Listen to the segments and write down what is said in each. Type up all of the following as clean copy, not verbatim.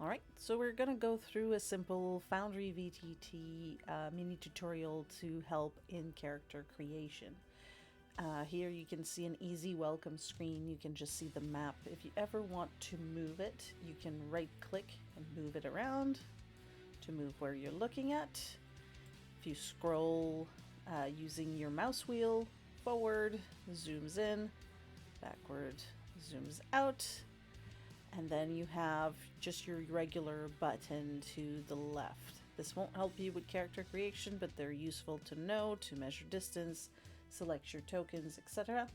Alright, so we're going to go through a simple Foundry VTT mini tutorial to help in character creation. Here you can see an easy welcome screen. You can just see the map. If you ever want to move it, you can right click and move it around to move where you're looking at. If you scroll using your mouse wheel, forward zooms in, backward zooms out. And then you have just your regular button to the left. This won't help you with character creation, but they're useful to know to measure distance, select your tokens, etc.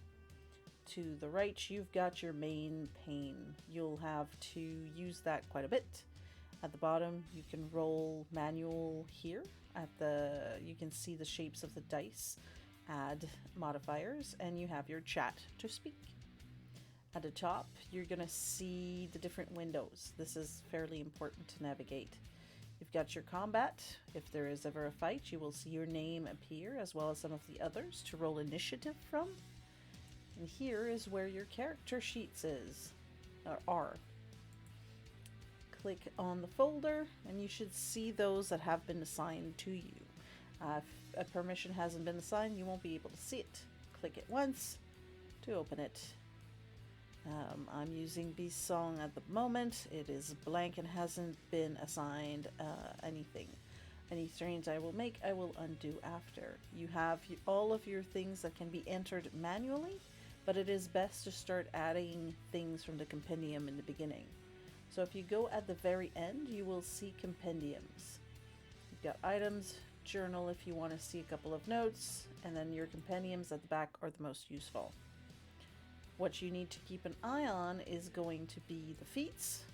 To the right, you've got your main pane. You'll have to use that quite a bit. At the bottom, you can roll manual here. You can see the shapes of the dice, add modifiers, and you have your chat to speak. At the top, you're going to see the different windows. This is fairly important to navigate. You've got your combat. If there is ever a fight, you will see your name appear as well as some of the others to roll initiative from. And here is where your character sheets are. Click on the folder and you should see those that have been assigned to you. If a permission hasn't been assigned, you won't be able to see it. Click it once to open it. I'm using Beast Song at the moment. It is blank and hasn't been assigned anything. Any changes I will make, I will undo after. You have all of your things that can be entered manually, but it is best to start adding things from the compendium in the beginning. So if you go at the very end, you will see compendiums. You've got items, journal if you want to see a couple of notes, and then your compendiums at the back are the most useful. What you need to keep an eye on is going to be the feats,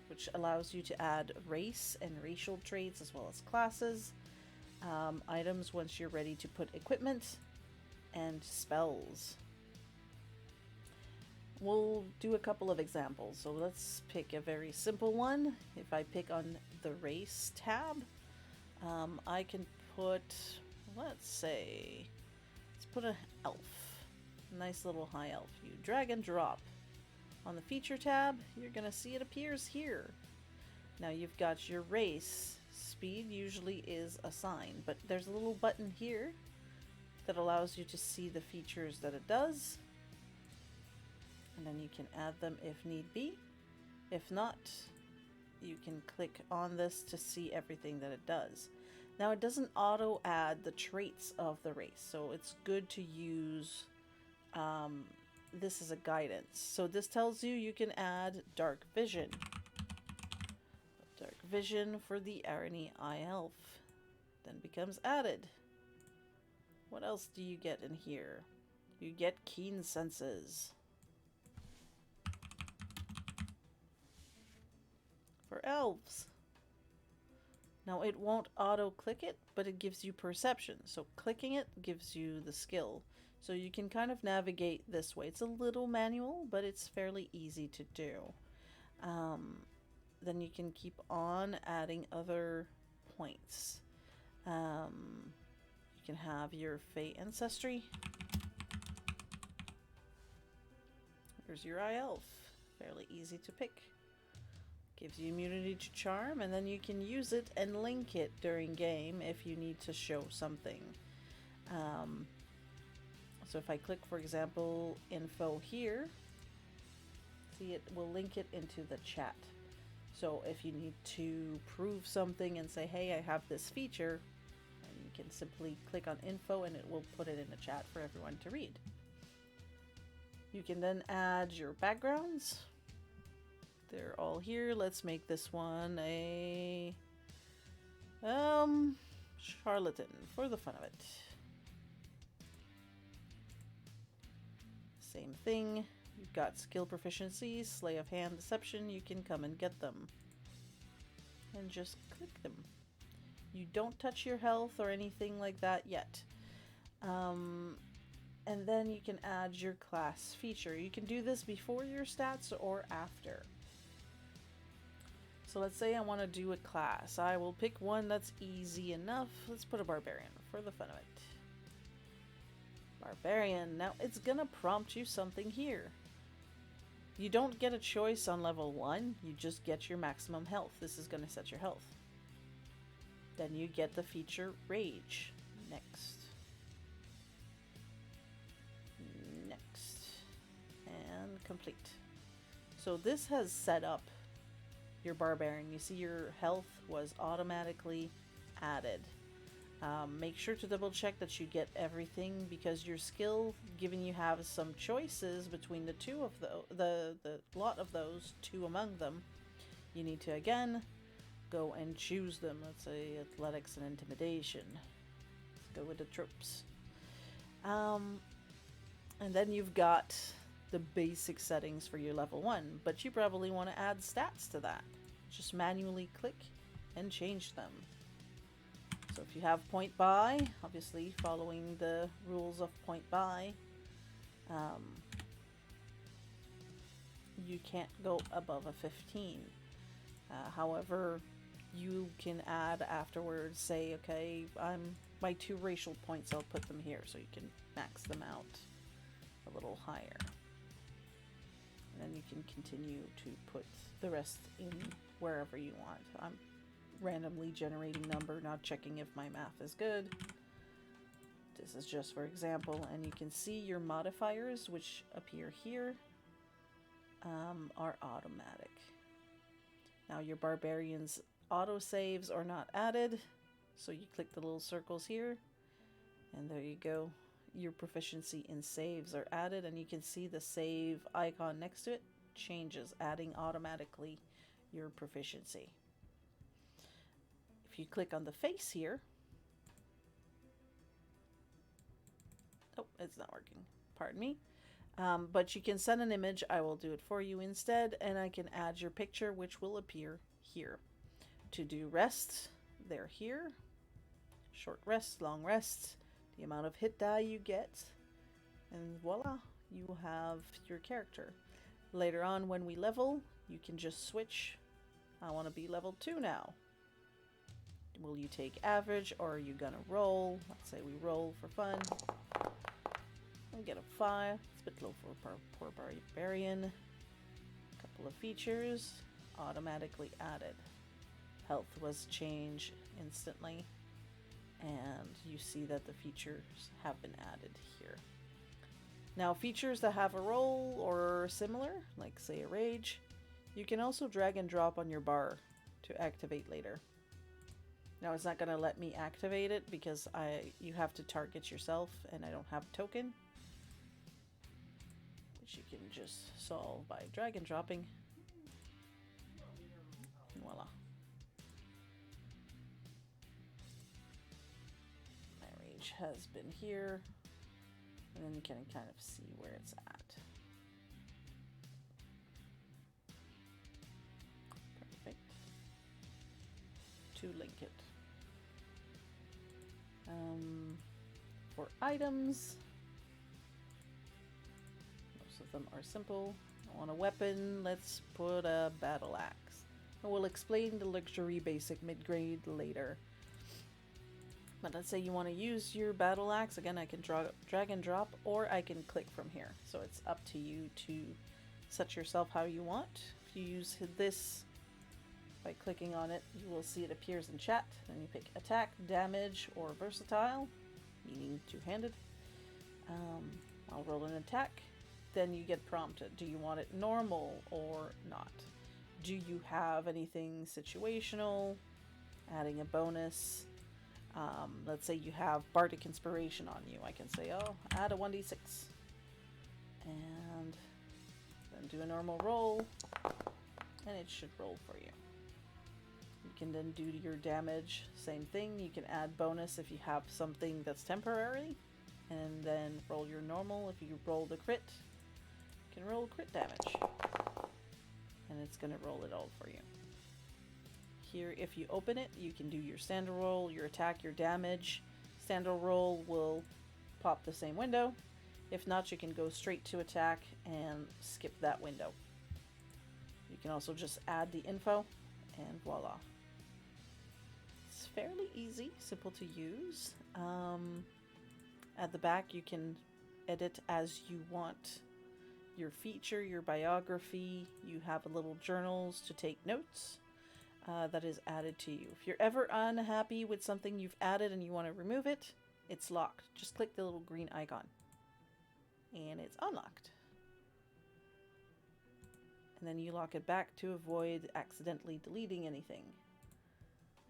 which allows you to add race and racial traits as well as classes, items once you're ready to put equipment, and spells. We'll do a couple of examples. So let's pick a very simple one. If I pick on the race tab, I can put, let's put an elf. Nice little high elf. You drag and drop. On the feature tab, you're going to see it appears here. Now you've got your race. Speed usually is assigned, but there's a little button here that allows you to see the features that it does. And then you can add them if need be. If not, you can click on this to see everything that it does. Now it doesn't auto add the traits of the race, so it's good to use this is a guidance. So this tells you can add dark vision. Dark vision for the Arani Eye Elf then becomes added. What else do you get in here? You get keen senses. For elves. Now it won't auto click it, but it gives you perception. So clicking it gives you the skill. So you can kind of navigate this way. It's a little manual, but it's fairly easy to do. Then you can keep on adding other points. You can have your Fey ancestry. Here's your Eye Elf. Fairly easy to pick. Gives you immunity to charm, and then you can use it and link it during game if you need to show something. So if I click, for example, info here, see it will link it into the chat. So if you need to prove something and say, hey, I have this feature, and you can simply click on info and it will put it in the chat for everyone to read. You can then add your backgrounds. They're all here. Let's make this one a charlatan for the fun of it. Same thing. You've got skill proficiencies, slay of hand, deception. You can come and get them. And just click them. You don't touch your health or anything like that yet. And then you can add your class feature. You can do this before your stats or after. So let's say I want to do a class. I will pick one that's easy enough. Let's put a barbarian for the fun of it. Barbarian. Now it's gonna prompt you something here. You don't get a choice on level 1, you just get your maximum health. This is going to set your health. Then you get the feature Rage. Next. Next. And complete. So this has set up your Barbarian. You see your health was automatically added. Make sure to double check that you get everything, because your skill, given you have some choices between the two of the lot of those, two among them, you need to again go and choose them. Let's say athletics and intimidation. Let's go with the tropes. And then you've got the basic settings for your level 1, but you probably want to add stats to that. Just manually click and change them. So if you have point buy, obviously following the rules of point buy, you can't go above a 15. However, you can add afterwards, say, okay, my 2 racial points, I'll put them here, so you can max them out a little higher. And then you can continue to put the rest in wherever you want. I'm randomly generating number, not checking if my math is good. This is just for example, and you can see your modifiers, which appear here, are automatic. Now your Barbarian's autosaves are not added, so you click the little circles here, and there you go. Your proficiency in saves are added, and you can see the save icon next to it changes, adding automatically your proficiency. If you click on the face here, oh, it's not working, pardon me. But you can send an image, I will do it for you instead, and I can add your picture, which will appear here. To do rests, they're here. Short rests, long rests, the amount of hit die you get, and voila, you have your character. Later on when we level, you can just switch. I want to be level 2 now. Will you take average, or are you gonna roll? Let's say we roll for fun. We'll get a 5. It's a bit low for poor Barbarian. Couple of features automatically added. Health was changed instantly, and you see that the features have been added here. Now, features that have a roll or similar, like say a rage, you can also drag and drop on your bar to activate later. Now it's not going to let me activate it because you have to target yourself, and I don't have a token, which you can just solve by drag and dropping. And voila. My rage has been here, and then you can kind of see where it's at. Perfect. To link it. For items, most of them are simple. I want a weapon, let's put a battle axe. And we'll explain the luxury basic mid-grade later. But let's say you want to use your battle axe, again I can drag and drop, or I can click from here. So it's up to you to set yourself how you want. If you use this by clicking on it, you will see it appears in chat. Then you pick attack, damage, or versatile, meaning two-handed. I'll roll an attack. Then you get prompted. Do you want it normal or not? Do you have anything situational? Adding a bonus. Let's say you have Bardic Inspiration on you. I can say, oh, add a 1d6. And then do a normal roll. And it should roll for you. You can then do your damage, same thing. You can add bonus if you have something that's temporary, and then roll your normal. If you roll the crit, you can roll crit damage, and it's going to roll it all for you. Here, if you open it, you can do your standard roll, your attack, your damage. Standard roll will pop the same window. If not, you can go straight to attack and skip that window. You can also just add the info, and voila. It's fairly easy, simple to use. At the back, you can edit as you want your feature, your biography. You have a little journals to take notes. That is added to you. If you're ever unhappy with something you've added and you want to remove it, it's locked. Just click the little green icon. And it's unlocked. And then you lock it back to avoid accidentally deleting anything.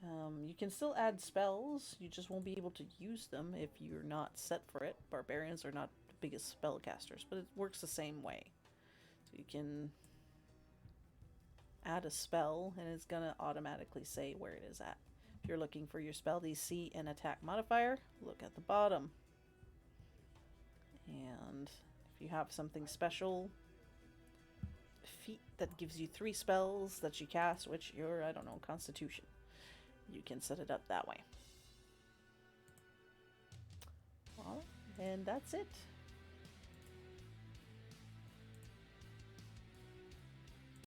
You can still add spells, you just won't be able to use them if you're not set for it. Barbarians are not the biggest spellcasters, but it works the same way. So you can add a spell and it's gonna automatically say where it is at. If you're looking for your spell DC and attack modifier, look at the bottom. And if you have something special, feat that gives you 3 spells that you cast, which you're, I don't know, Constitution, you can set it up that way. Well, and that's it.